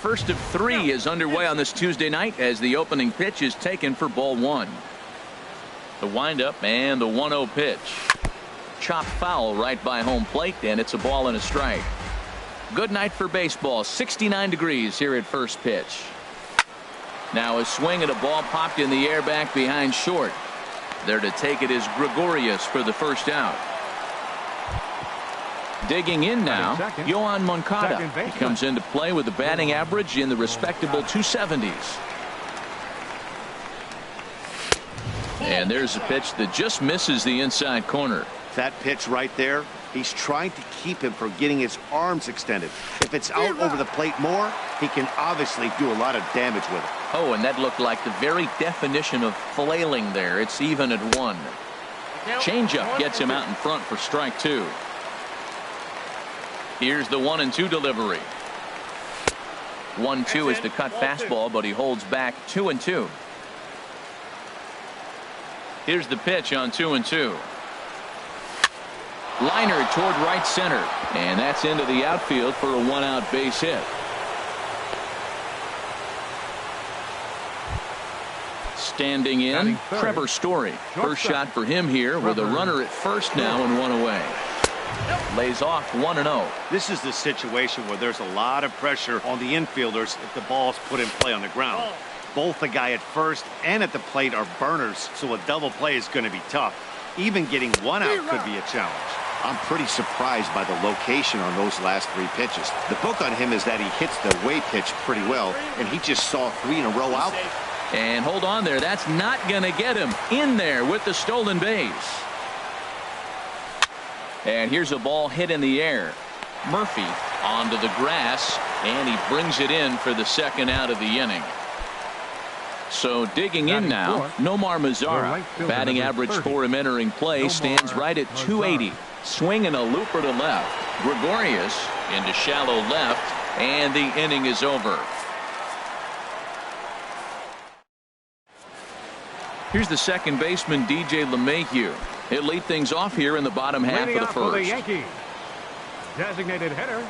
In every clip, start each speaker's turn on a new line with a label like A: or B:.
A: first of 3 is underway on this Tuesday night as the opening pitch is taken for ball 1. The windup and the 1-0 pitch. Chopped foul right by home plate, and it's a ball and a strike. Good night for baseball. 69 degrees here at first pitch. Now a swing and a ball popped in the air back behind short. There to take it is Gregorius for the first out. Digging in now, Yohan Moncada. He comes into play with a batting average in the respectable 270s. And there's a pitch that just misses the inside corner.
B: That pitch right there, he's trying to keep him from getting his arms extended. If it's out over the plate more, he can obviously do a lot of damage with it.
A: Oh, and that looked like the very definition of flailing there. It's even at 1. Changeup gets him out in front for strike 2. Here's the 1-2 delivery. 1-2 is the cut fastball, but he holds back 2-2. Here's the pitch on 2-2. Liner toward right center, and that's into the outfield for a 1-out base hit. Standing in, Trevor Story. First shot for him here with a runner at first now and 1 away. Lays off 1-0.
B: This is the situation where there's a lot of pressure on the infielders if the ball's put in play on the ground. Both the guy at first and at the plate are burners, so a double play is going to be tough. Even getting 1 out could be a challenge. I'm pretty surprised by the location on those last 3 pitches. The book on him is that he hits the way pitch pretty well, and he just saw 3 in a row out.
A: And hold on there. That's not going to get him in there with the stolen base. And here's a ball hit in the air. Murphy onto the grass, and he brings it in for the second out of the inning. So digging in now, Nomar Mazara. Batting average for him entering play stands right at 280. Swing and a looper to left. Gregorius into shallow left, and the inning is over. Here's the second baseman, DJ LeMahieu. He'll lead things off here in the bottom half of the first.
C: Designated hitter,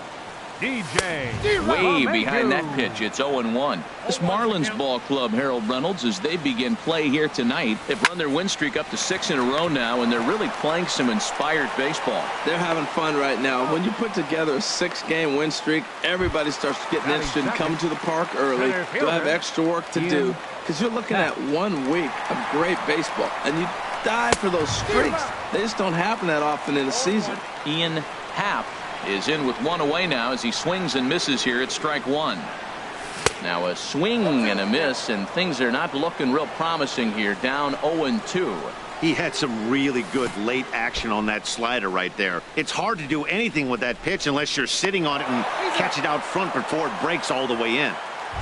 C: DJ.
A: Way behind that pitch, it's 0-1. This Marlins ball club, Harold Reynolds, as they begin play here tonight, they've run their win streak up to 6 in a row now, and they're really playing some inspired baseball.
D: They're having fun right now. When you put together a 6-game win streak, everybody starts getting interested in coming to the park early. They'll have extra work to do, because you're looking at 1 week of great baseball, and you die for those streaks. They just don't happen that often in a season.
A: Ian Happ is in with 1 away now as he swings and misses here at strike 1. Now a swing and a miss, and things are not looking real promising here. Down 0-2.
B: He had some really good late action on that slider right there. It's hard to do anything with that pitch unless you're sitting on it and catch it out front before it breaks all the way in.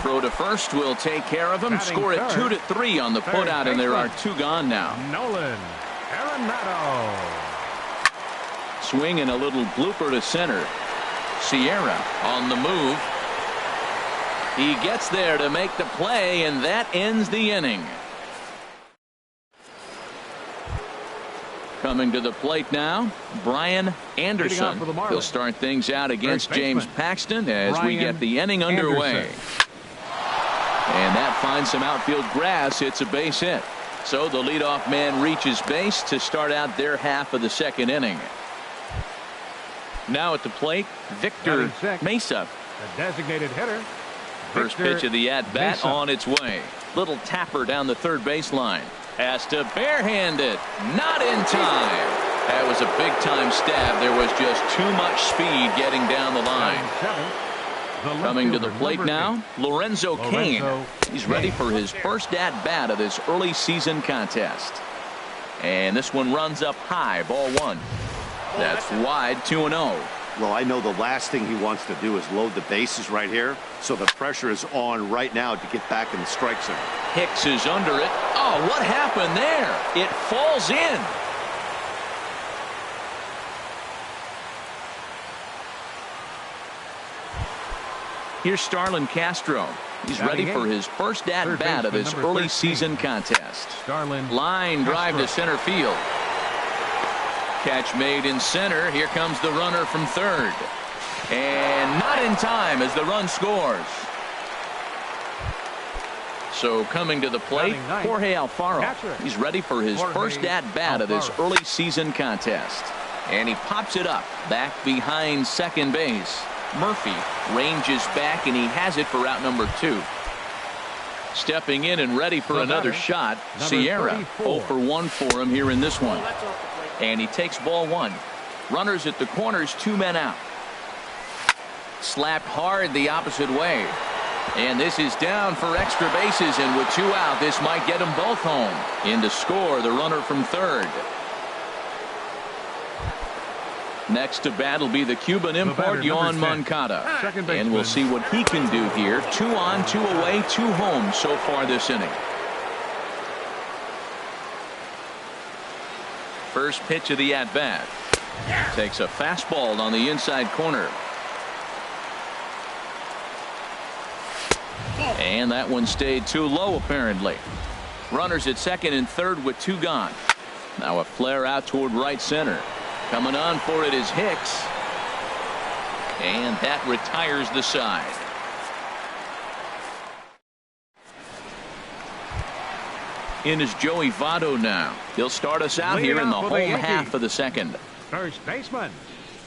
A: Throw to first will take care of him. Score at 2-3 on the putout, and there are 2 gone now.
C: Nolan Arenado.
A: Swing and a little blooper to center. Sierra on the move. He gets there to make the play, and that ends the inning. Coming to the plate now, Brian Anderson. He'll start things out against James Paxton as we get the inning underway. And that finds some outfield grass. It's a base hit. So the leadoff man reaches base to start out their half of the second inning. Now at the plate, Victor Mesa.
C: The designated hitter.
A: First pitch of the at-bat on its way. Little tapper down the third baseline. Has to barehand it. Not in time. That was a big-time stab. There was just too much speed getting down the line. Coming to the plate now, Lorenzo Cain. He's ready for his first at-bat of this early season contest. And this one runs up high, ball 1. That's wide, 2-0.
B: Well, I know the last thing he wants to do is load the bases right here, so the pressure is on right now to get back in the strike zone.
A: Hicks is under it. Oh, what happened there? It falls in. Here's Starlin Castro. He's ready for his first at-bat of this early season contest. Line drive to center field. Catch made in center. Here comes the runner from third. And not in time as the run scores. So coming to the plate, Jorge Alfaro. He's ready for his first at-bat of this early season contest. And he pops it up back behind second base. Murphy ranges back, and he has it for out number 2. Stepping in and ready for another shot, Sierra. 0 for 1 for him here in this one. And he takes ball 1. Runners at the corners, 2 men out. Slapped hard the opposite way. And this is down for extra bases, and with 2 out, this might get them both home. In to score, the runner from third. Next to bat will be the Cuban import, Yoan Moncada. And we'll see what he can do here. 2 on, 2 away, 2 home so far this inning. First pitch of the at-bat. Takes a fastball on the inside corner. And that one stayed too low, apparently. Runners at second and third with 2 gone. Now a flare out toward right center. Coming on for it is Hicks. And that retires the side. In is Joey Votto now. He'll start us out here in the home half of the second.
C: First baseman,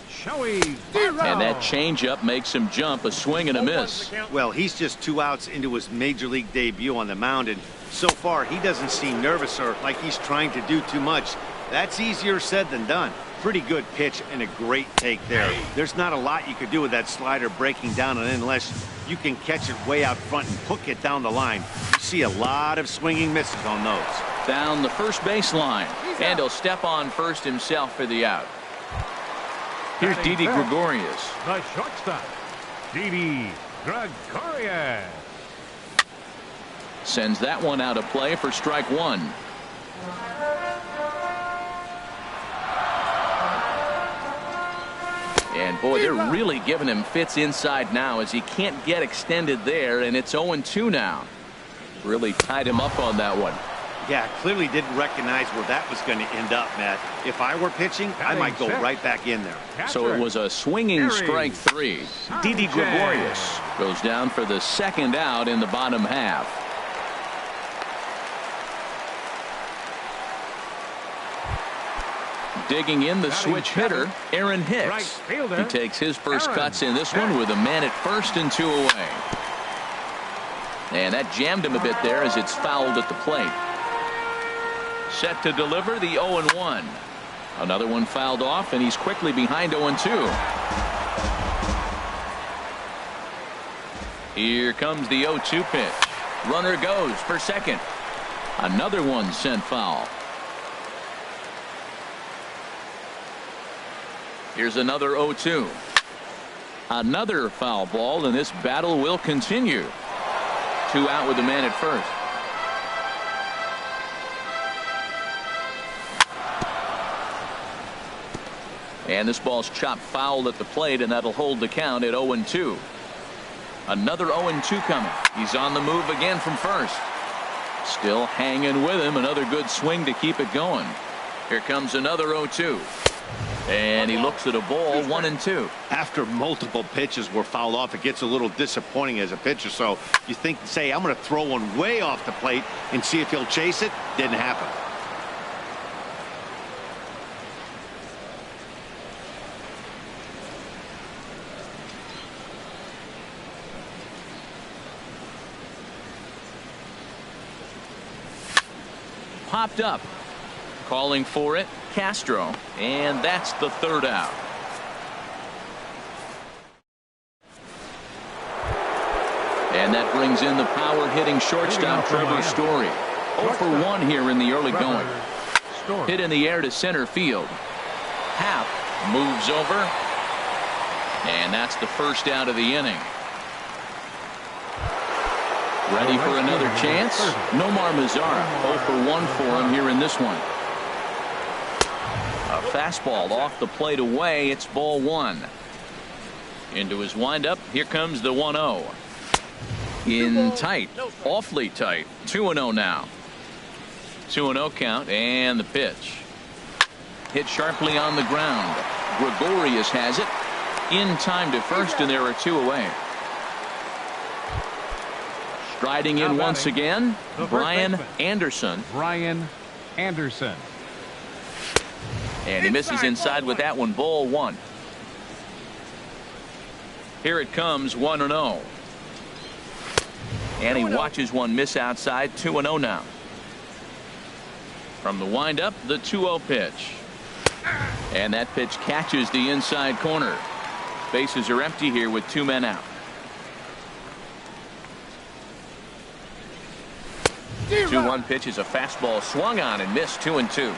C: Joey.
A: And that changeup makes him jump, a swing and a miss.
B: Well, he's just 2 outs into his major league debut on the mound, and so far he doesn't seem nervous or like he's trying to do too much. That's easier said than done. Pretty good pitch and a great take there. There's not a lot you could do with that slider breaking down, and unless you can catch it way out front and hook it down the line, you see a lot of swinging misses on those.
A: Down the first baseline, and he'll step on first himself for the out. Here's Didi Gregorius.
C: The shortstop, Didi Gregorius.
A: Sends that one out of play for strike 1. And boy, they're really giving him fits inside now as he can't get extended there, and it's 0-2 now. Really tied him up on that one.
B: Yeah, clearly didn't recognize where that was going to end up, Matt. If I were pitching, I might go right back in there.
A: So it was a swinging strike 3. Didi Gregorius goes down for the second out in the bottom half. Digging in the switch hitter, Aaron Hicks. He takes his first cuts in this one with a man at first and 2 away. And that jammed him a bit there as it's fouled at the plate. Set to deliver the 0-1. Another one fouled off, and he's quickly behind 0-2. Here comes the 0-2 pitch. Runner goes for second. Another one sent foul. Here's another 0-2. Another foul ball, and this battle will continue. 2 out with the man at first. And this ball's chopped foul at the plate, and that'll hold the count at 0-2. Another 0-2 coming. He's on the move again from first. Still hanging with him. Another good swing to keep it going. Here comes another 0-2. And he looks at a ball, 1-2.
B: After multiple pitches were fouled off, it gets a little disappointing as a pitcher. So you think, say, I'm going to throw one way off the plate and see if he'll chase it. Didn't happen.
A: Popped up. Calling for it, Castro, and that's the third out. And that brings in the power-hitting shortstop Trevor Story. 0 for 1 here in the early going. Hit in the air to center field. Happ moves over, and that's the first out of the inning. Ready for another chance? Nomar Mazara, 0 for 1 for him here in this one. A fastball off the plate away. It's ball 1. Into his windup. Here comes the 1-0. In tight. Awfully tight. 2-0 now. 2-0 count, and the pitch. Hit sharply on the ground. Gregorius has it. In time to first, and there are 2 away. Striding in once again, Brian Anderson.
C: Brian Anderson.
A: And he misses inside with that one. Ball 1. Here it comes, 1-0. And he watches one miss outside, 2-0 now. From the windup, the 2-0 pitch. And that pitch catches the inside corner. Bases are empty here with 2 men out. 2-1 pitch is a fastball swung on and missed, 2-2.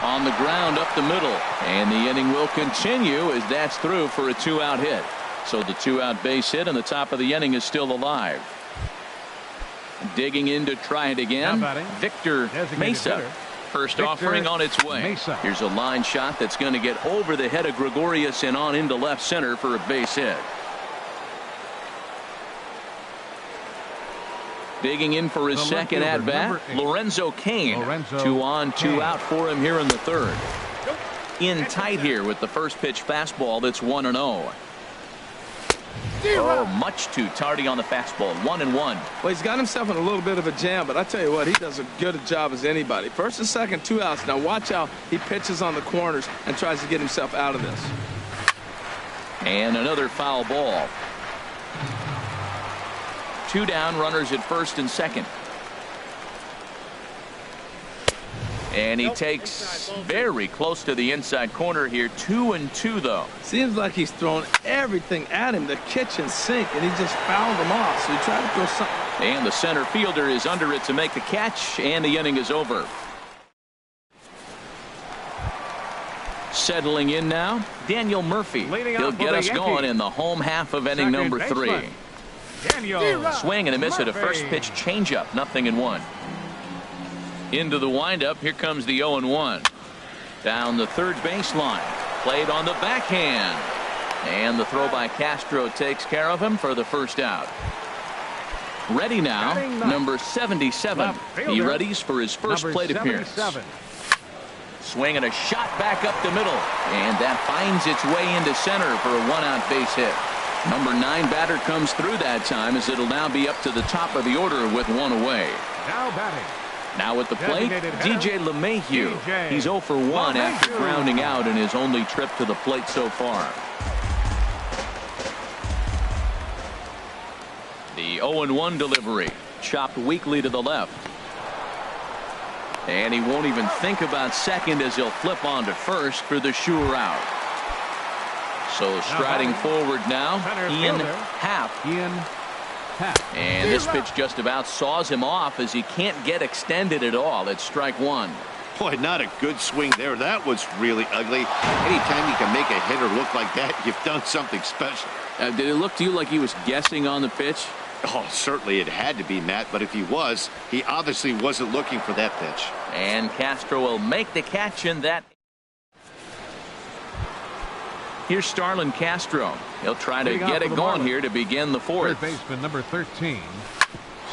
A: On the ground up the middle, and the inning will continue as that's through for a 2-out hit. So the 2-out base hit and the top of the inning is still alive. Digging in to try it again, Victor Mesa. First offering on its way. Here's a line shot that's going to get over the head of Gregorius and on into left center for a base hit. Digging in for his second at bat, Lorenzo Cain. 2 on, 2 out for him here in the third. In tight here with the first pitch fastball that's 1-0. Oh, much too tardy on the fastball. 1-1.
D: Well, he's got himself in a little bit of a jam, but I tell you what, he does as good a job as anybody. First and second, 2 outs. Now watch how he pitches on the corners and tries to get himself out of this.
A: And another foul ball. 2 down, runners at first and second. And he takes very close to the inside corner here. 2-2 though.
D: Seems like he's thrown everything at him, the kitchen sink, and he just fouled them off. So he tried to throw something.
A: And the center fielder is under it to make the catch, and the inning is over. Settling in now, Daniel Murphy. He'll get us going in the home half of inning number 3. Swing and a miss at a first pitch changeup. 0-1. Into the windup. Here comes the 0-1. Down the third baseline. Played on the backhand. And the throw by Castro takes care of him for the first out. Ready now, number 77. He readies for his first plate appearance. Swing and a shot back up the middle. And that finds its way into center for a 1-out base hit. Number 9 batter comes through that time as it'll now be up to the top of the order with 1 away.
C: Now batting.
A: Now at the plate, DJ LeMahieu. He's 0 for 1 after grounding out in his only trip to the plate so far. The 0-1 delivery, chopped weakly to the left. And he won't even think about second as he'll flip on to first for the sure out. So striding forward now, Ian Happ. And this pitch just about saws him off as he can't get extended at all. It's strike 1.
B: Boy, not a good swing there. That was really ugly. Anytime you can make a hitter look like that, you've done something special.
A: Did it look to you like he was guessing on the pitch?
B: Oh, certainly it had to be, Matt, but if he was, he obviously wasn't looking for that pitch.
A: And Castro will make the catch in that. Here's Starlin Castro. He'll try to get it going here to begin the fourth.
C: Third baseman number 13,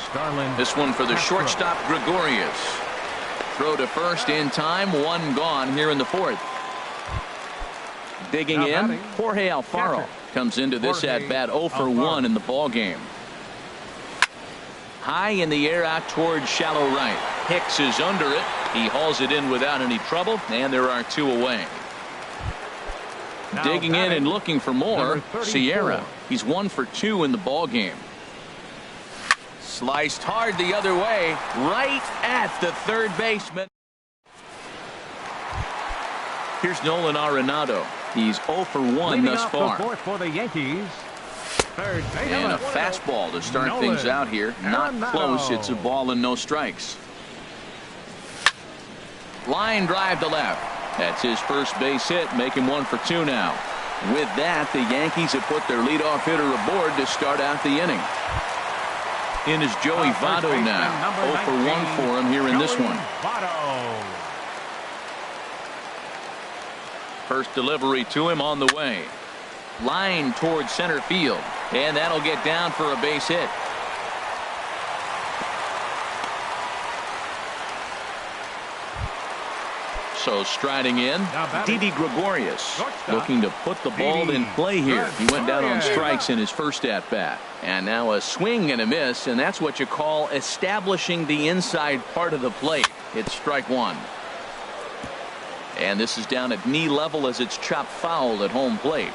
C: Starlin.
A: This one for the shortstop, Gregorius. Throw to first in time. 1 gone here in the fourth. Digging in, Jorge Alfaro comes into this at bat 0 for 1 in the ball game. High in the air out towards shallow right. Hicks is under it. He hauls it in without any trouble, and there are 2 away. Digging in and looking for more, Sierra. He's 1 for 2 in the ball game. Sliced hard the other way, right at the third baseman. Here's Nolan Arenado. He's 0 for 1 thus far.
C: For the Yankees. Third base.
A: And a fastball to start things out here. Not close. It's a ball and no strikes. Line drive to left. That's his first base hit, making 1 for 2 now. With that, the Yankees have put their leadoff hitter aboard to start out the inning. In is Joey Votto now. 0 for 1 for him here in this one. First delivery to him on the way. Line towards center field. And that'll get down for a base hit. So striding in, Didi Gregorius, looking to put the ball in play here. He went down on strikes in his first at-bat. And now a swing and a miss, and that's what you call establishing the inside part of the plate. It's strike one. And this is down at knee level as it's chopped foul at home plate.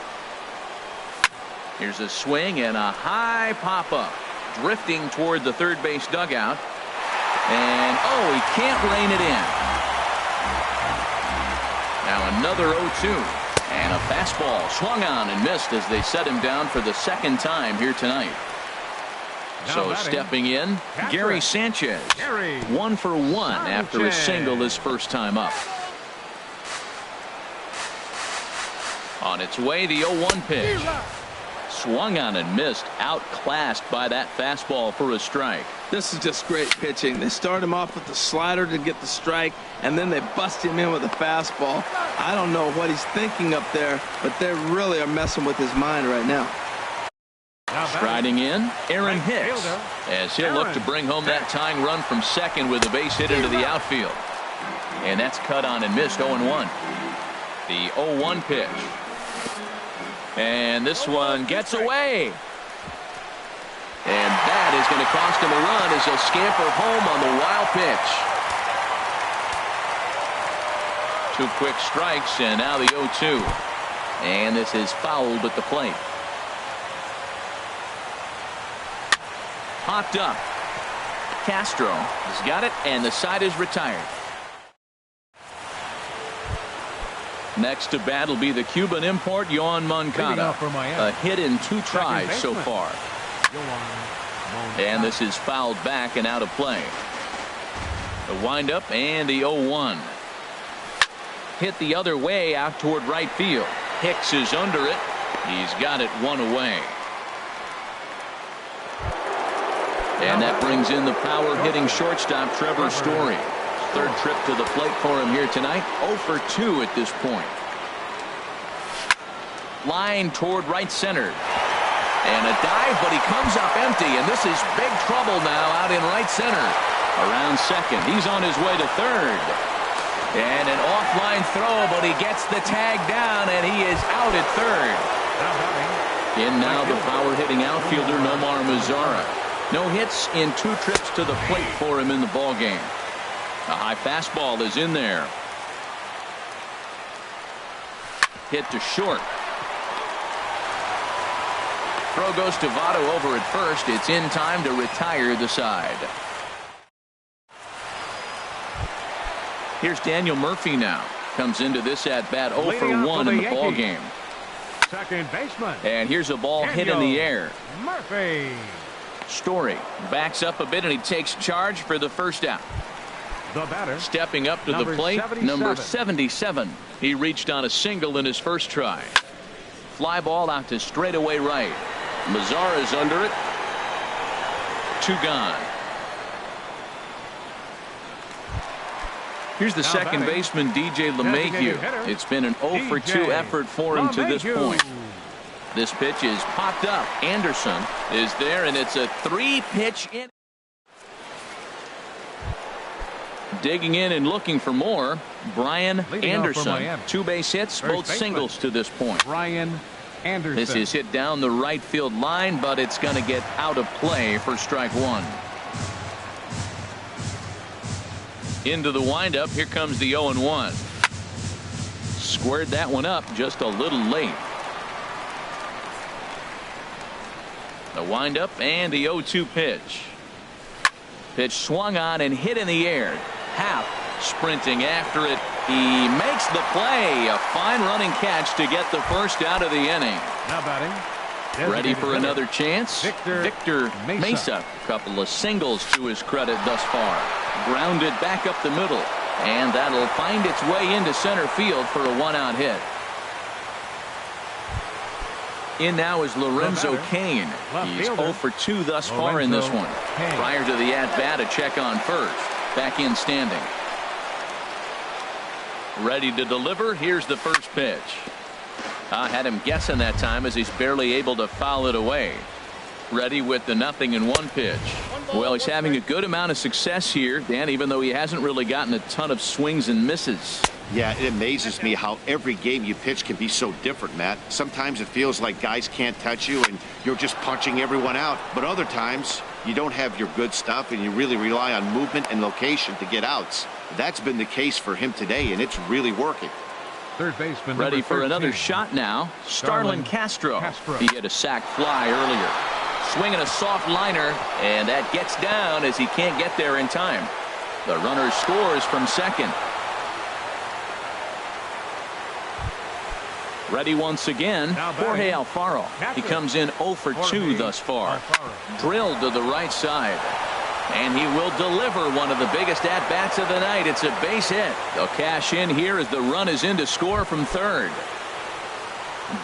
A: Here's a swing and a high pop-up. Drifting toward the third base dugout. And, oh, he can't rein it in. Now another 0-2. And a fastball swung on and missed as they set him down for the second time here tonight. So stepping in, Gary Sanchez. 1 for 1 after a single his first time up. On its way, the 0-1 pitch. Swung on and missed, outclassed by that fastball for a strike.
D: This is just great pitching. They start him off with the slider to get the strike, and then they bust him in with a fastball. I don't know what he's thinking up there, but they really are messing with his mind right now.
A: Striding in, Aaron Hicks, as he'll look to bring home that tying run from second with a base hit into the outfield. And that's cut on and missed. 0-1. The 0-1 pitch. And this one gets away. And that is going to cost him a run as he'll scamper home on the wild pitch. 2 quick strikes, and now the 0-2. And this is fouled at the plate. Popped up. Castro has got it, and the side is retired. Next to bat will be the Cuban import, Yoan Moncada. A hit in 2 tries so far. And this is fouled back and out of play. The windup and the 0-1. Hit the other way out toward right field. Hicks is under it. He's got it 1 away. And that brings in the power-hitting shortstop, Trevor Story. Third trip to the plate for him here tonight. 0 for 2 at this point. Line toward right center. And a dive, but he comes up empty, and this is big trouble now out in right center. Around second. He's on his way to third. And an offline throw, but he gets the tag down, and he is out at third. In now the power-hitting outfielder, Nomar Mazara. No hits in 2 trips to the plate for him in the ballgame. A high fastball is in there. Hit to short. Throw goes to Votto over at first. It's in time to retire the side. Here's Daniel Murphy now. Comes into this at bat 0 for 1 in the ballgame.
C: Second baseman.
A: And here's a ball hit in the air.
C: Murphy.
A: Story backs up a bit, and he takes charge for the first out.
C: The batter.
A: Stepping up to the plate, number 77. He reached on a single in his first try. Fly ball out to straightaway right. Mazara is under it. 2 gone. Here's the second baseman, DJ LeMahieu. It's been an 0 for 2 effort for him to this point. This pitch is popped up. Anderson is there, and it's a 3-pitch in. Digging in and looking for more, Brian Anderson. 2 base hits, both singles to this point.
C: Brian Anderson.
A: This is hit down the right field line, but it's going to get out of play for strike 1. Into the windup. Here comes the 0-1. Squared that one up just a little late. The windup and the 0-2 pitch. Pitch swung on and hit in the air. Happ sprinting after it. He makes the play. A fine running catch to get the first out of the inning.
C: Now batting.
A: Ready for another chance. Victor Mesa. A couple of singles to his credit thus far. Grounded back up the middle. And that'll find its way into center field for a 1-out hit. In now is Lorenzo Cain. He's 0 for 2 thus far in this one. Prior to the at-bat, a check on first. Back in standing. Ready to deliver. Here's the first pitch. I had him guessing that time as he's barely able to foul it away. Ready with the 0-1 pitch. Well, he's having a good amount of success here, Dan, even though he hasn't really gotten a ton of swings and misses.
B: Yeah, it amazes me how every game you pitch can be so different, Matt. Sometimes it feels like guys can't touch you and you're just punching everyone out. But other times, you don't have your good stuff and you really rely on movement and location to get outs. That's been the case for him today, and it's really working.
C: Third baseman
A: Ready for
C: 13.
A: another shot now. Starlin Castro. He hit a sac fly earlier. Swinging a soft liner, and that gets down as he can't get there in time. The runner scores from second. Ready once again, Jorge Alfaro. He comes in 0 for 2 thus far. Drilled to the right side. And he will deliver one of the biggest at-bats of the night. It's a base hit. They'll cash in here as the run is in to score from third.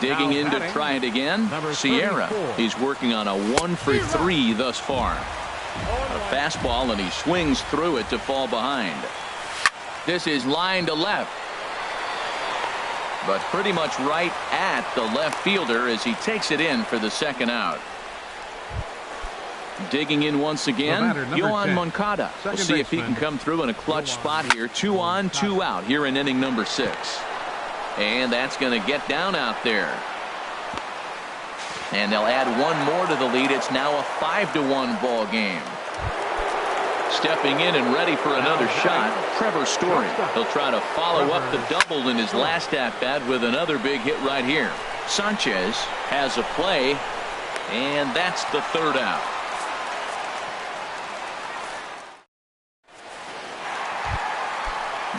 A: Digging in to try it again, Sierra. He's working on a 1 for 3 thus far. A fastball, and he swings through it to fall behind. This is line to left. But pretty much right at the left fielder as he takes it in for the second out. Digging in once again, Yohan Moncada. We'll see if he can come through in a clutch spot here. 2 on, 2 out here in inning number 6. And that's going to get down out there. And they'll add one more to the lead. It's now a 5-1 ball game. Stepping in and ready for another shot, Trevor Story. He'll try to follow up the double in his last at-bat with another big hit right here. Sanchez has a play, and that's the third out.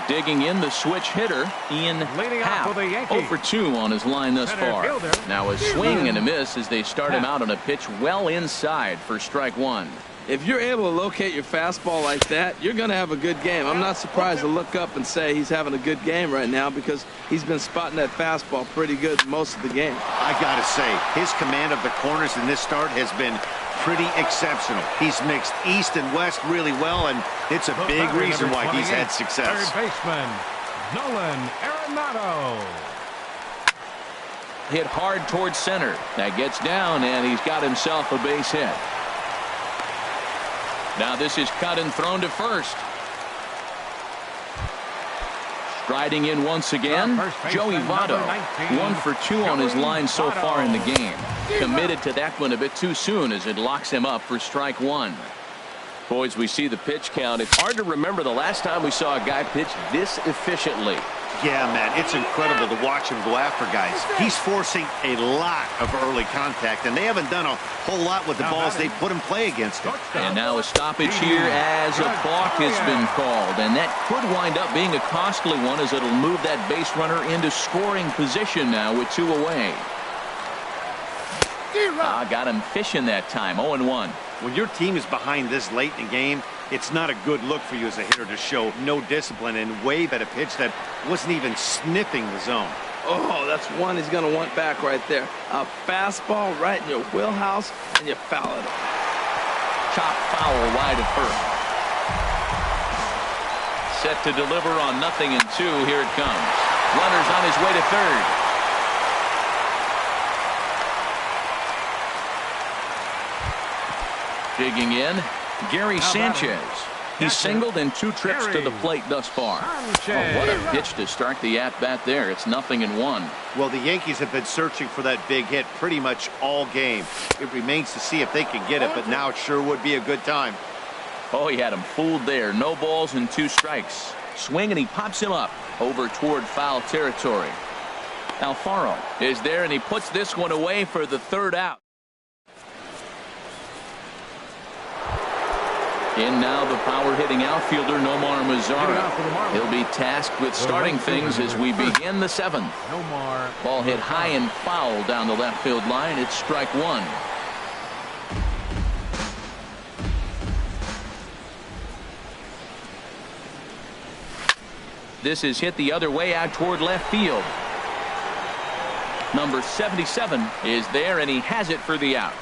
A: Digging in, the switch hitter, Ian Happ. 0 for 2 on his line thus far. Now a swing and a miss as they start him out on a pitch well inside for strike 1.
D: If you're able to locate your fastball like that, you're going to have a good game. I'm not surprised to look up and say he's having a good game right now because he's been spotting that fastball pretty good most of the game.
B: I got to say, his command of the corners in this start has been pretty exceptional. He's mixed east and west really well, and it's a big reason why he's had success.
C: Third baseman, Nolan Arenado.
A: Hit hard towards center. That gets down, and he's got himself a base hit. Now this is cut and thrown to first. Striding in once again, Joey Votto. 1 for 2 on his line so far in the game. Committed to that one a bit too soon as it locks him up for strike 1. Boys, we see the pitch count. It's hard to remember the last time we saw a guy pitch this efficiently.
B: Yeah, man, it's incredible to watch him go after guys. He's forcing a lot of early contact, and they haven't done a whole lot with the balls they put in play against him.
A: And now a stoppage here as a balk has been called, and that could wind up being a costly one as it'll move that base runner into scoring position now with 2 away. Got him fishing that time. 0-1.
B: When your team is behind this late in the game, it's not a good look for you as a hitter to show no discipline and wave at a pitch that wasn't even sniffing the zone.
D: Oh, that's one he's going to want back right there. A fastball right in your wheelhouse, and you foul it.
A: Chop foul wide of first. Set to deliver on 0-2. Here it comes. Runner's on his way to third. Digging in, Gary Sanchez. He's singled in 2 trips to the plate thus far. Oh, what a pitch to start the at-bat there. It's 0-1.
B: Well, the Yankees have been searching for that big hit pretty much all game. It remains to see if they can get it, but now it sure would be a good time.
A: Oh, he had him fooled there. No balls and 2 strikes. Swing, and he pops him up over toward foul territory. Alfaro is there, and he puts this one away for the third out. In now the power-hitting outfielder, Nomar Mazara. He'll be tasked with starting things as we begin the 7th. Ball hit high and foul down the left field line. It's strike 1. This is hit the other way out toward left field. Number 77 is there, and he has it for the out.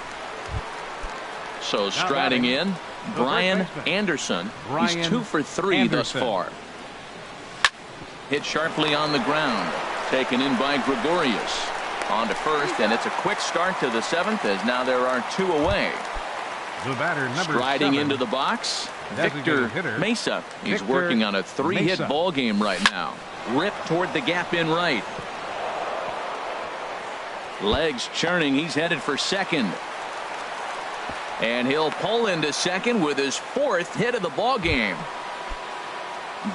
A: So striding in, Brian Anderson. He's 2 for 3 thus far. Hit sharply on the ground. Taken in by Gregorius. On to first, and it's a quick start to the 7th as now there are 2 away.
C: The batter, number
A: Striding
C: 7.
A: into the box, Victor Mesa. He's working on a 3-hit ball game right now. Rip toward the gap in right. Legs churning. He's headed for second. And he'll pull into second with his 4th hit of the ball game.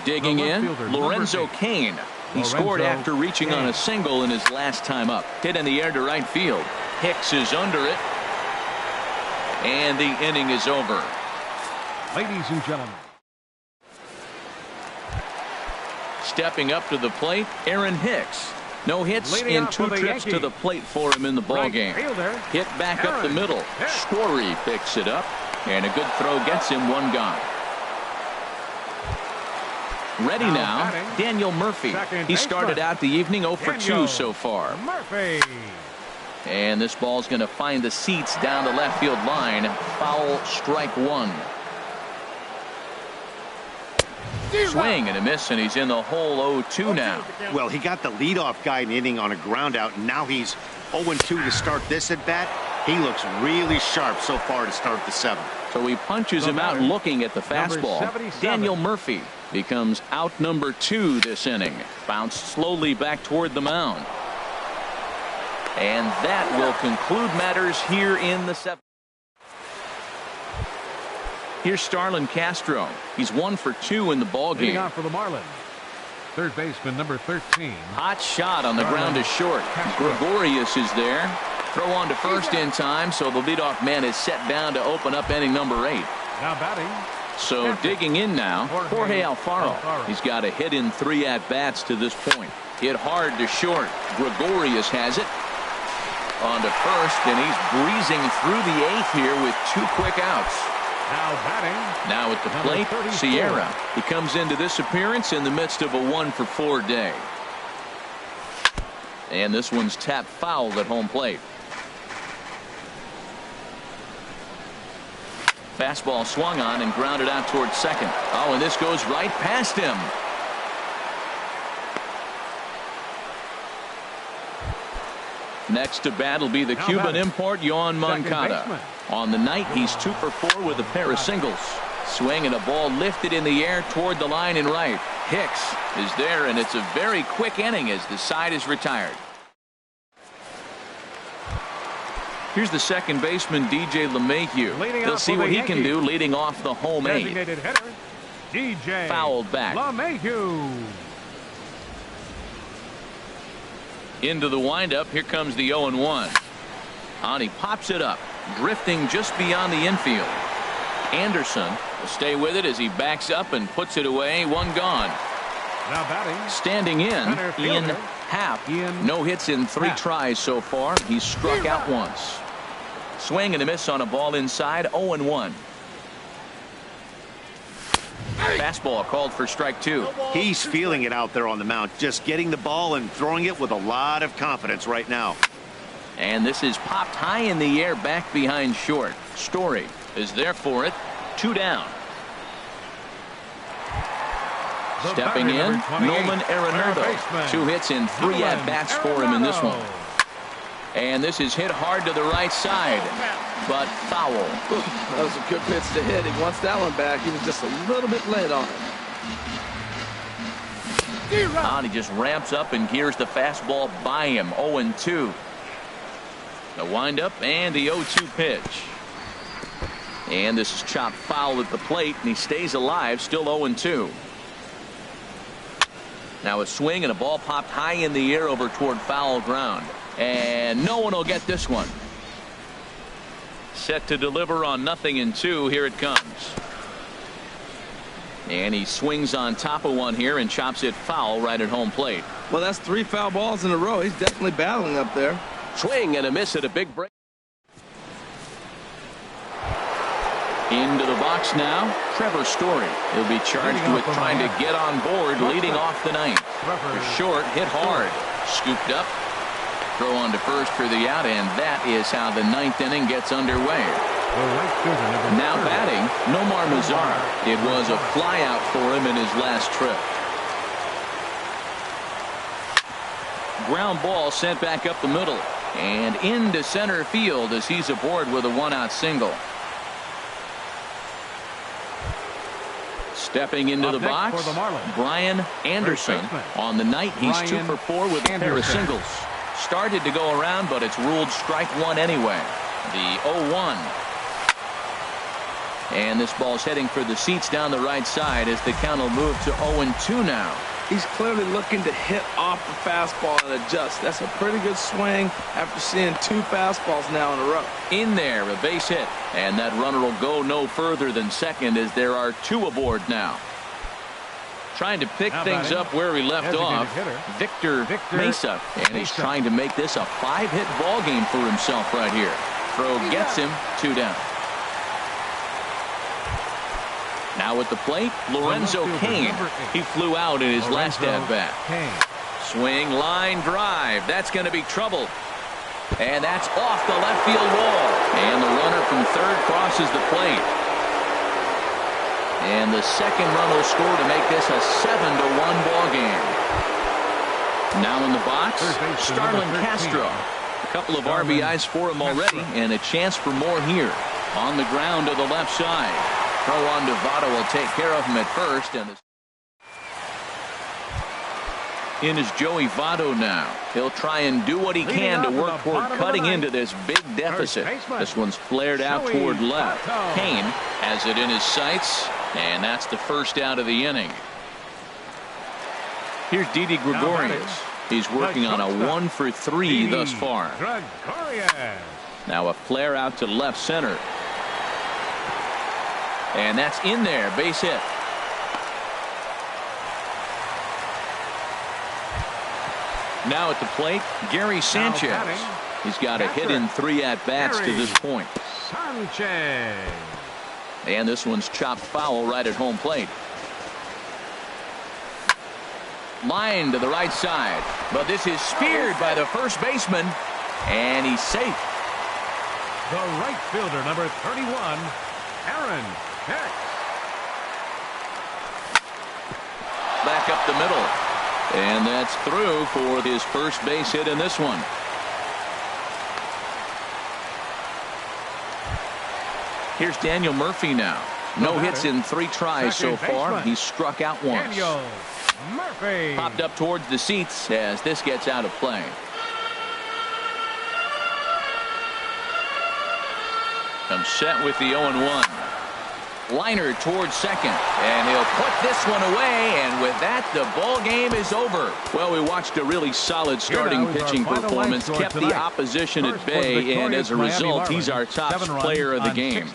A: Digging in, Lorenzo Cain. He scored after reaching on a single in his last time up. Hit in the air to right field. Hicks is under it. And the inning is over.
C: Ladies and gentlemen.
A: Stepping up to the plate, Aaron Hicks. No hits in 2 trips to the plate for him in the ball game. Hit back up the middle. Story picks it up. And a good throw gets him 1 gone. Ready now, Daniel Murphy. He started out the evening 0 for 2 so far. And this ball's going to find the seats down the left field line. Foul, strike 1. Swing and a miss, and he's in the hole 0-2 now.
B: Well, he got the leadoff guy in the inning on a ground out, and now he's 0-2 to start this at bat. He looks really sharp so far to start the 7th.
A: So he punches him out looking at the fastball. Daniel Murphy becomes out number 2 this inning. Bounced slowly back toward the mound. And that will conclude matters here in the 7th. Here's Starlin Castro. He's 1 for 2 in the ball game.
C: Leading off for the Marlins, third baseman number 13.
A: Hot shot on the ground to short. Gregorius is there. Throw on to first in time, so the leadoff man is set down to open up inning number 8.
C: Now batting.
A: So digging in now, Jorge Alfaro. He's got a hit in 3 at-bats to this point. Hit hard to short. Gregorius has it. On to first, and he's breezing through the 8th here with 2 quick outs.
C: Now batting.
A: Now at the plate, Sierra. He comes into this appearance in the midst of a 1 for 4 day. And this one's tapped foul at home plate. Fastball swung on and grounded out towards second. Oh, and this goes right past him. Next to bat will be the Cuban import, Yoan Moncada. On the night, he's 2 for 4 with a pair of singles. Swing and a ball lifted in the air toward the line and right. Hicks is there, and it's a very quick inning as the side is retired. Here's the second baseman, DJ LeMahieu. He'll see what he can do leading off the home 8.
C: DJ
A: fouled back.
C: LeMahieu.
A: Into the windup. Here comes the 0-1. On he pops it up, drifting just beyond the infield. Anderson will stay with it as he backs up and puts it away. 1 gone.
C: Now batting.
A: Standing in, Ian Happ. No hits in 3 tries so far. He's struck out once. Swing and a miss on a ball inside. 0-1. Fastball called for strike 2.
B: He's feeling it out there on the mound, just getting the ball and throwing it with a lot of confidence right now.
A: And this is popped high in the air back behind short. Story is there for it. 2 down. Stepping in, Nolan Arenado. 2 hits in 3 at-bats for him in this one. And this is hit hard to the right side, but foul.
D: That was a good pitch to hit. He wants that one back. He was just a little bit late on it.
A: And he just ramps up and gears the fastball by him. 0-2. The windup and the 0-2 pitch. And this is chopped foul at the plate, and he stays alive, still 0-2. Now a swing and a ball popped high in the air over toward foul ground. And no one will get this one. Set to deliver on 0-2. Here it comes. And he swings on top of one here and chops it foul right at home plate.
D: Well, that's 3 foul balls in a row. He's definitely battling up there.
A: Swing and a miss at a big break. Into the box now, Trevor Story. He'll be charged with trying to get on board leading off the 9th. For short, hit hard. Scooped up. Throw on to first for the out, and that is how the 9th inning gets underway. Now batting, Nomar Mazara. It was a flyout for him in his last trip. Ground ball sent back up the middle and into center field as he's aboard with a 1-out single. Stepping into the box, Brian Anderson. On the night, he's 2 for 4 with a pair of singles. Started to go around, but it's ruled strike one anyway. The 0-1. And this ball's heading for the seats down the right side as the count will move to 0-2 now.
D: He's clearly looking to hit off the fastball and adjust. That's a pretty good swing after seeing 2 fastballs now in a row.
A: In there, a base hit. And that runner will go no further than second as there are 2 aboard now. Trying to pick things up where he left off, Victor Mesa. And he's trying to make this a 5-hit ball game for himself right here. Throw gets him 2 down. Now at the plate, Lorenzo Cain. He flew out in his last at-bat. Swing, line, drive. That's going to be trouble. And that's off the left field wall. And the runner from third crosses the plate. And the second run will score to make this a 7-1 ball game. Now in the box, Starlin Castro. A couple of RBIs for him already, and a chance for more here. On the ground to the left side. Throw on to Votto will take care of him at first. And in is Joey Votto now. He'll try and do what he can to work toward cutting into this big deficit. This one's flared out toward left. Cain has it in his sights, and that's the first out of the inning. Here's Didi Gregorius. He's working on a 1 for 3 thus far. Now a flare out to left center. And that's in there, base hit. Now at the plate, Gary Sanchez. He's got a hit in 3 at-bats to this point. And this one's chopped foul right at home plate. Line to the right side. But this is speared by the first baseman. And he's safe.
C: The right fielder, number 31, Aaron.
A: Back up the middle. And that's through for his first base hit in this one. Here's Daniel Murphy now. No hits in 3 tries so far. He's struck out once.
C: Murphy.
A: Popped up towards the seats as this gets out of play. Comes set with the 0-1. Liner towards second, and he'll put this one away, and with that, the ball game is over. Well, we watched a really solid starting pitching performance, kept the opposition at bay, and as a result, he's our top player of the game.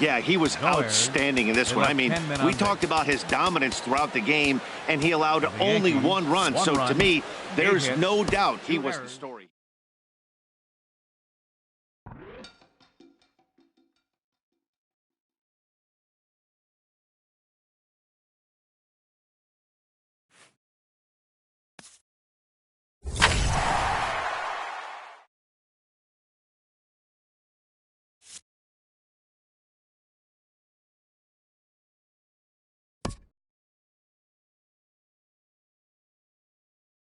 B: Yeah, he was outstanding in this one. I mean, we talked about his dominance throughout the game, and he allowed only 1 run, so to me, there's no doubt he was the story.